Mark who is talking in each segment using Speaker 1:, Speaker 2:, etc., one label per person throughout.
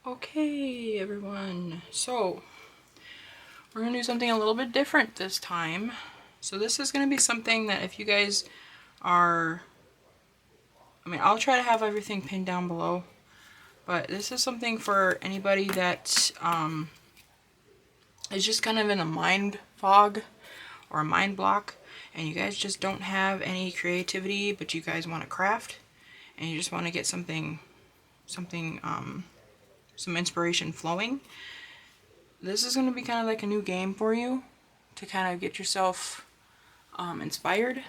Speaker 1: Okay, everyone. So, we're going to do something a little bit different this time. So this is going to be something that if you guys are... I'll try to have everything pinned down below. But this is something for anybody that is just kind of in a mind fog or a mind block. And you guys just don't have any creativity, but you guys want to craft. And you just want to get some inspiration flowing. This is going to be kind of like a new game for you to kind of get yourself inspired.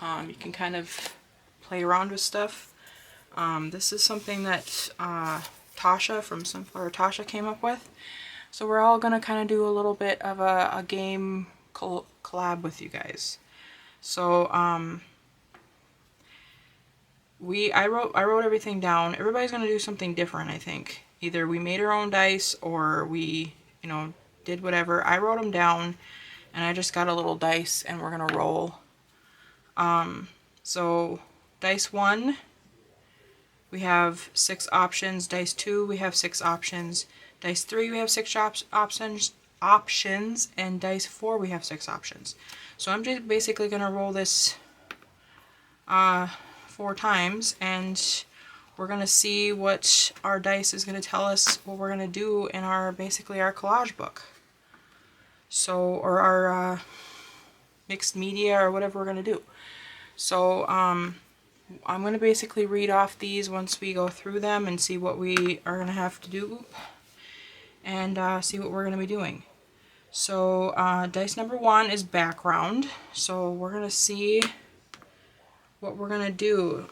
Speaker 1: You can kind of play around with stuff. This is something that Tasha from Sunflower Tasha came up with. So we're all going to kind of do a little bit of a game collab with you guys. So I wrote everything down. Everybody's going to do something different, I think. Either we made our own dice or we, did whatever. I wrote them down and I just got a little dice and we're going to roll. So dice 1, we have 6 options. Dice 2, we have 6 options. Dice 3, we have 6 options. And dice 4, we have 6 options. So I'm just basically going to roll this 4 times and we're going to see what our dice is going to tell us what we're going to do in basically our collage book. So, or our mixed media or whatever we're going to do. So I'm going to basically read off these once we go through them and see what we are going to have to do and see what we're going to be doing. So dice number 1 is background. So we're going to see what we're going to do.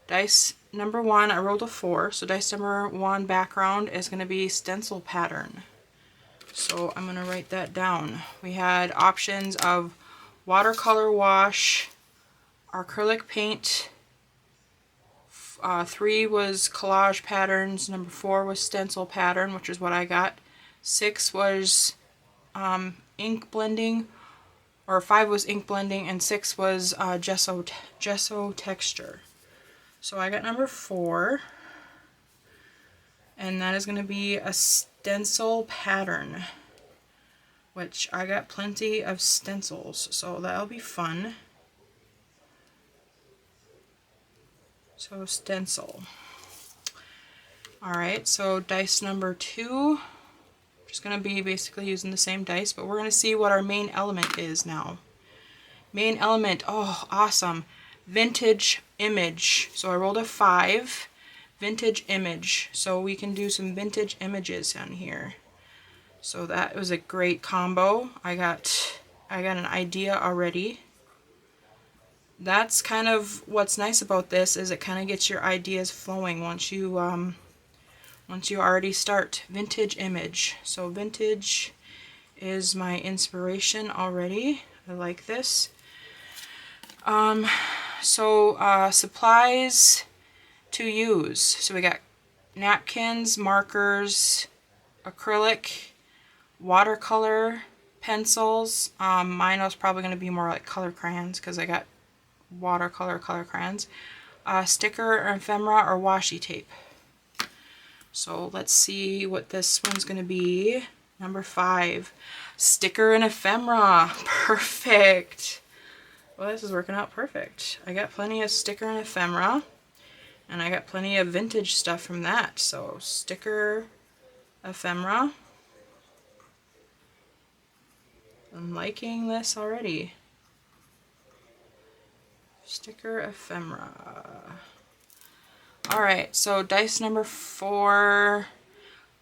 Speaker 1: Dice number 1, I rolled a 4. So dice number 1 background is going to be stencil pattern. So I'm going to write that down. We had options of watercolor wash, acrylic paint, 3 was collage patterns, number 4 was stencil pattern, which is what I got. 6 was ink blending, or 5 was ink blending, and 6 was gesso texture. So I got number 4, and that is going to be a stencil pattern, which I got plenty of stencils, so that'll be fun. So stencil. Alright, so dice number 2, just going to be basically using the same dice, but we're going to see what our main element is now. Main element, oh awesome, vintage image. So I rolled a 5, vintage image. So we can do some vintage images on here. So that was a great combo. I got an idea already. That's kind of what's nice about this, is it kind of gets your ideas flowing once you already start. Vintage image. So vintage is my inspiration already. I like this. Supplies to use. So we got napkins, markers, acrylic, watercolor, pencils. Mine was probably going to be more like color crayons because I got watercolor color crayons. Sticker or ephemera or washi tape. So let's see what this one's going to be. Number 5, sticker and ephemera. Perfect. Well, this is working out perfect. I got plenty of sticker and ephemera, and I got plenty of vintage stuff from that. So sticker, ephemera. I'm liking this already. Sticker, ephemera. Alright, so dice number 4,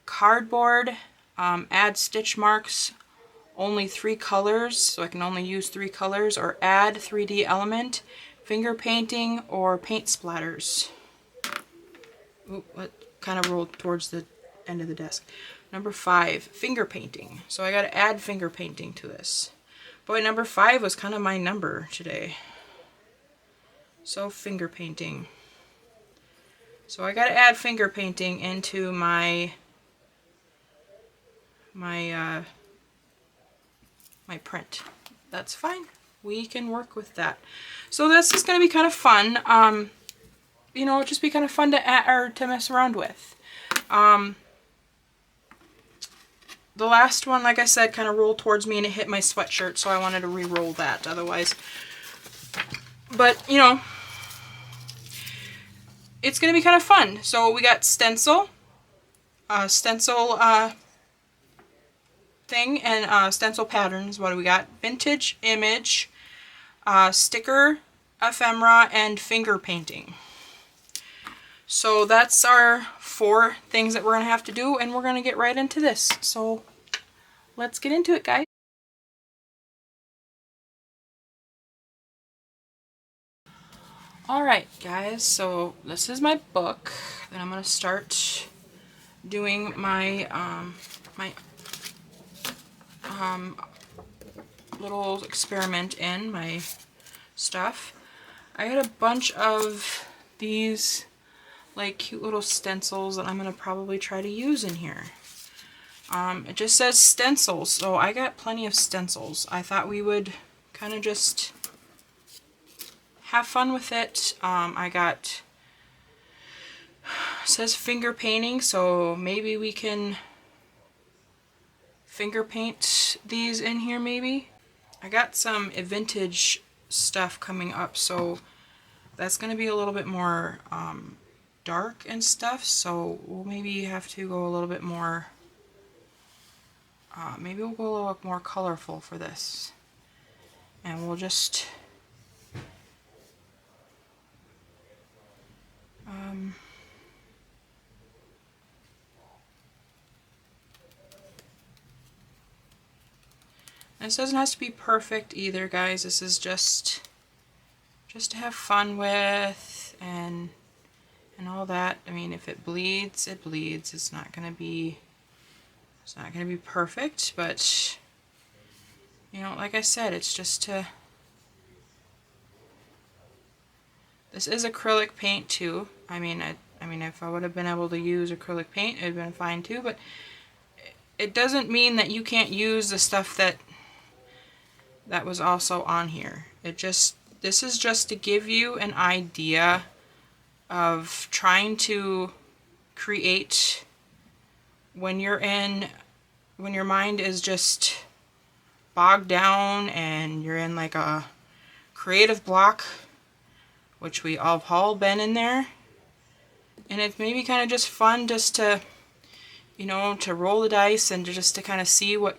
Speaker 1: cardboard, add stitch marks, only 3 colors, so I can only use 3 colors, or add 3D element, finger painting, or paint splatters. Oop, that kind of rolled towards the end of the desk. Number 5, finger painting. So I got to add finger painting to this. Boy, number 5 was kind of my number today. So finger painting. So I got to add finger painting into my print. That's fine. We can work with that. So this is going to be kind of fun. you know, just be kind of fun to add or to mess around with. The last one, like I said, kind of rolled towards me and it hit my sweatshirt, so I wanted to re-roll that otherwise. But, you know, it's going to be kind of fun. So we got stencil thing, and stencil patterns. What do we got? Vintage image, sticker, ephemera, and finger painting. So that's our 4 things that we're going to have to do, and we're going to get right into this. So let's get into it, guys. Alright, guys, so this is my book that I'm going to start doing my, little experiment in, my stuff. I got a bunch of these like cute little stencils that I'm going to probably try to use in here. It just says stencils, so I got plenty of stencils. I thought we would kind of just have fun with it. I got, it says finger painting, so maybe we can finger paint these in here maybe. I got some vintage stuff coming up, so that's going to be a little bit more dark and stuff, so we'll maybe have to go a little bit more, maybe we'll go a little more colorful for this. And we'll just, this doesn't have to be perfect either, guys. This is just to have fun with and all that. I mean, if it bleeds, it bleeds. It's not gonna be perfect, but you know, like I said, it's just to. This is acrylic paint too. I mean, if I would have been able to use acrylic paint, it would have been fine too. But it doesn't mean that you can't use the stuff that was also on here. This is just to give you an idea of trying to create when your mind is just bogged down and you're in like a creative block, which we all have all been in there. And it's maybe kind of just fun just to, you know, to roll the dice and just to kind of see what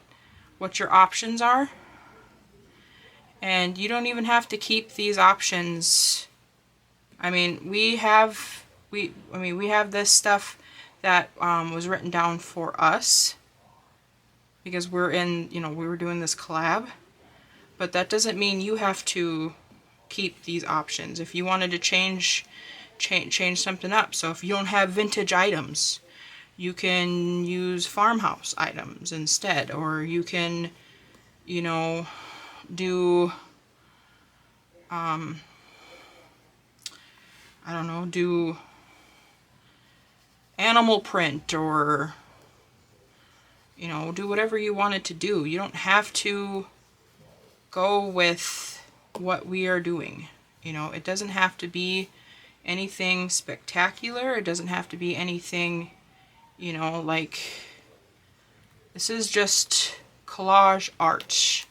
Speaker 1: your options are. And you don't even have to keep these options. I mean, we have this stuff that was written down for us because we're in, you know, we were doing this collab. But that doesn't mean you have to keep these options. If you wanted to change something up, so if you don't have vintage items, you can use farmhouse items instead, or you can, you know, do I don't know, do animal print, or you know, do whatever you wanted to do. You don't have to go with what we are doing. You know, it doesn't have to be anything spectacular. It doesn't have to be anything, you know, like, this is just collage art.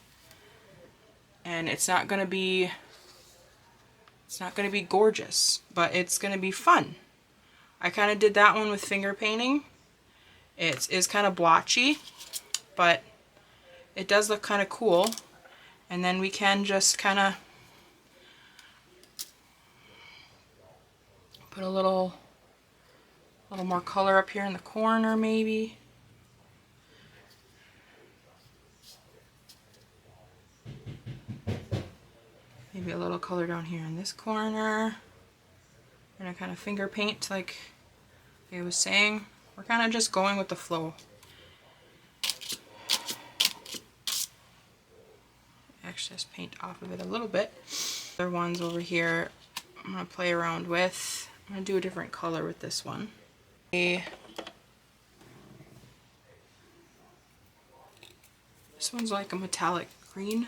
Speaker 1: And it's not going to be gorgeous, but it's going to be fun. I kind of did that one with finger painting. It is kind of blotchy, but it does look kind of cool. And then we can just kind of put a little more color up here in the corner maybe. Maybe a little color down here in this corner. And I kind of finger paint like I was saying. We're kind of just going with the flow. Actually, just paint off of it a little bit. Other ones over here I'm going to play around with. I'm going to do a different color with this one. This one's like a metallic green.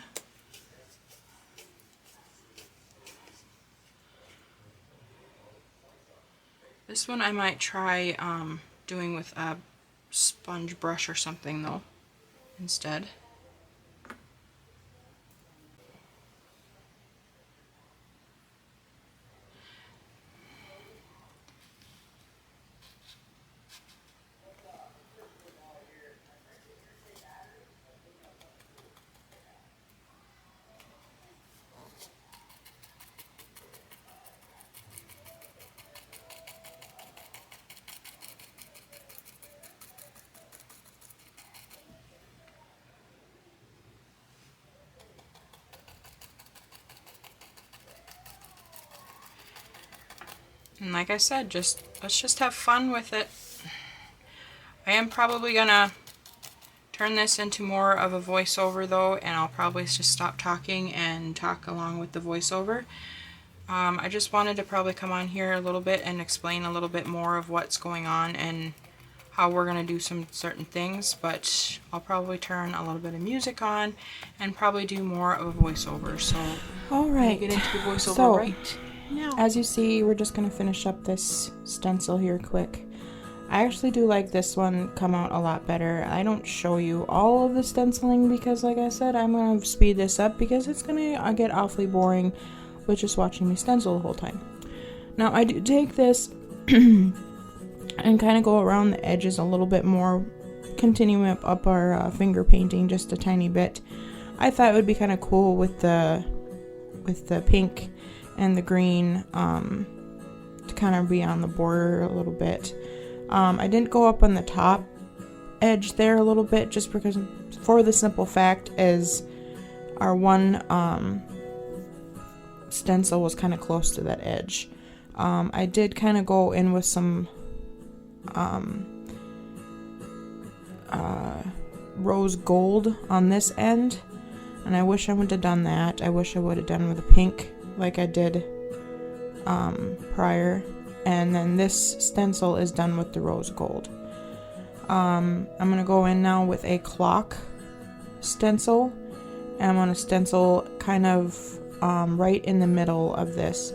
Speaker 1: This one I might try doing with a sponge brush or something though, instead. And like I said, let's just have fun with it. I am probably gonna turn this into more of a voiceover though, and I'll probably just stop talking and talk along with the voiceover. I just wanted to probably come on here a little bit and explain a little bit more of what's going on and how we're gonna do some certain things, but I'll probably turn a little bit of music on and probably do more of a voiceover. So
Speaker 2: all right,
Speaker 1: get into the voiceover right now.
Speaker 2: As you see, we're just going to finish up this stencil here quick. I actually do like this one come out a lot better. I don't show you all of the stenciling because, like I said, I'm going to speed this up because it's going to get awfully boring with just watching me stencil the whole time. Now, I do take this and kind of go around the edges a little bit more, continuing up our finger painting just a tiny bit. I thought it would be kind of cool with the pink and the green to kind of be on the border a little bit. I didn't go up on the top edge there a little bit just because, for the simple fact is our one stencil was kind of close to that edge. I did kind of go in with some rose gold on this end, and I wish I would have done that. I wish I would have done with the pink like I did prior, and then this stencil is done with the rose gold. I'm gonna go in now with a clock stencil, and I'm gonna stencil kind of right in the middle of this.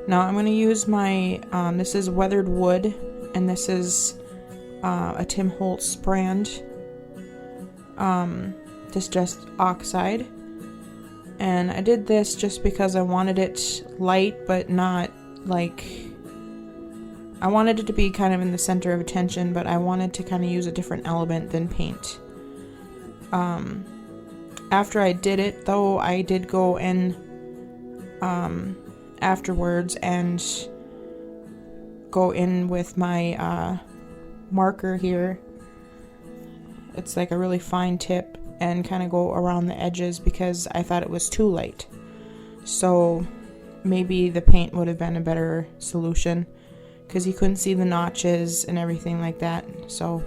Speaker 2: Now I'm gonna use my this is weathered wood, and this is a Tim Holtz brand. This just oxide. And I did this just because I wanted it light, but not like, I wanted it to be kind of in the center of attention, but I wanted to kind of use a different element than paint. After I did it though, I did go in afterwards and go in with my marker here. It's like a really fine tip, and kind of go around the edges because I thought it was too light. So maybe the paint would have been a better solution because you couldn't see the notches and everything like that. So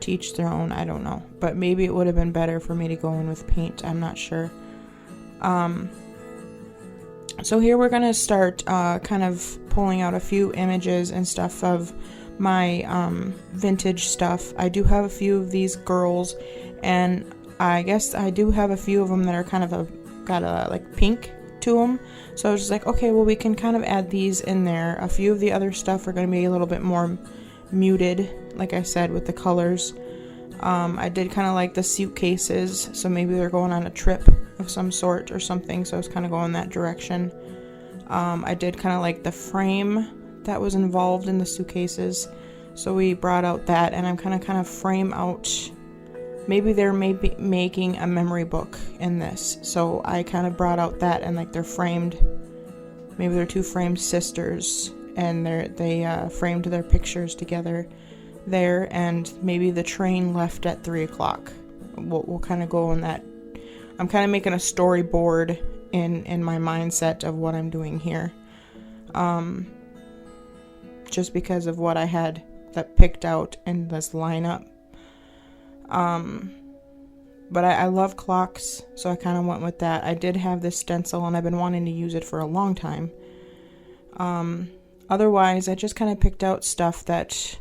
Speaker 2: to each their own, I don't know. But maybe it would have been better for me to go in with paint. I'm not sure. So here we're going to start kind of pulling out a few images and stuff of my vintage stuff. I do have a few of these girls, and I guess I do have a few of them that are kind of got a like pink to them. So I was just like, okay, well, we can kind of add these in there. A few of the other stuff are going to be a little bit more muted, like I said, with the colors. I did kind of like the suitcases, so maybe they're going on a trip of some sort or something, so I was kind of going that direction. I did kind of like the frame that was involved in the suitcases, so we brought out that, and I'm kind of frame out, maybe they're making a memory book in this, so I kind of brought out that, and like they're framed, maybe they're two framed sisters, and they framed their pictures together there, and maybe the train left at 3 o'clock. We'll kind of go on that. I'm kind of making a storyboard in my mindset of what I'm doing here. Just because of what I had that picked out in this lineup. But I love clocks, so I kind of went with that. I did have this stencil, and I've been wanting to use it for a long time. Otherwise, I just kind of picked out stuff that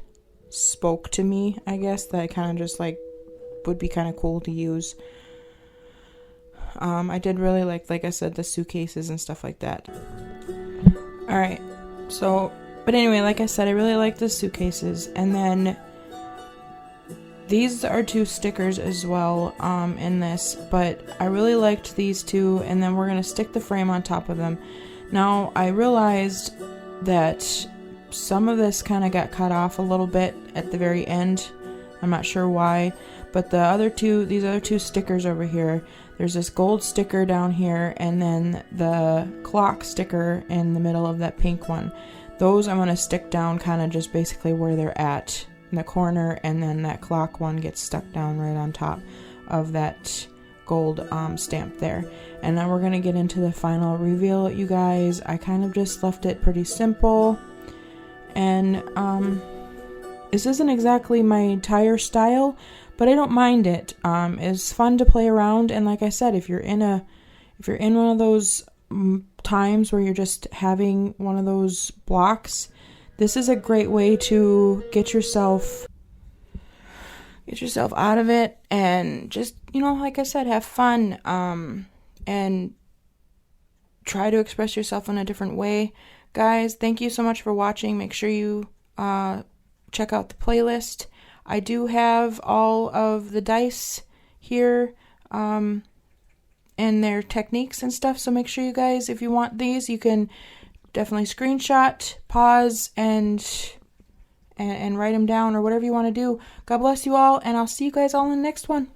Speaker 2: spoke to me, I guess, that I kind of just like would be kind of cool to use. I did really like I said, the suitcases and stuff like that. Alright, so But anyway, like I said, I really like the suitcases. And then these are 2 stickers as well in this, but I really liked these 2, and then we're going to stick the frame on top of them. Now, I realized that some of this kind of got cut off a little bit at the very end. I'm not sure why, but these other two stickers over here, there's this gold sticker down here, and then the clock sticker in the middle of that pink one. Those I'm going to stick down kind of just basically where they're at in the corner, and then that clock one gets stuck down right on top of that gold stamp there. And then we're going to get into the final reveal, you guys. I kind of just left it pretty simple, and this isn't exactly my entire style, but I don't mind it. It's fun to play around, and like I said, if you're in one of those times where you're just having one of those blocks, this is a great way to get yourself out of it and just, like I said, have fun and try to express yourself in a different way. Guys, thank you so much for watching. Make sure you check out the playlist. I do have all of the dice here and their techniques and stuff, so make sure you guys, if you want these, you can definitely screenshot, pause, and write them down or whatever you want to do. God bless you all, and I'll see you guys all in the next one.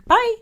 Speaker 2: Bye!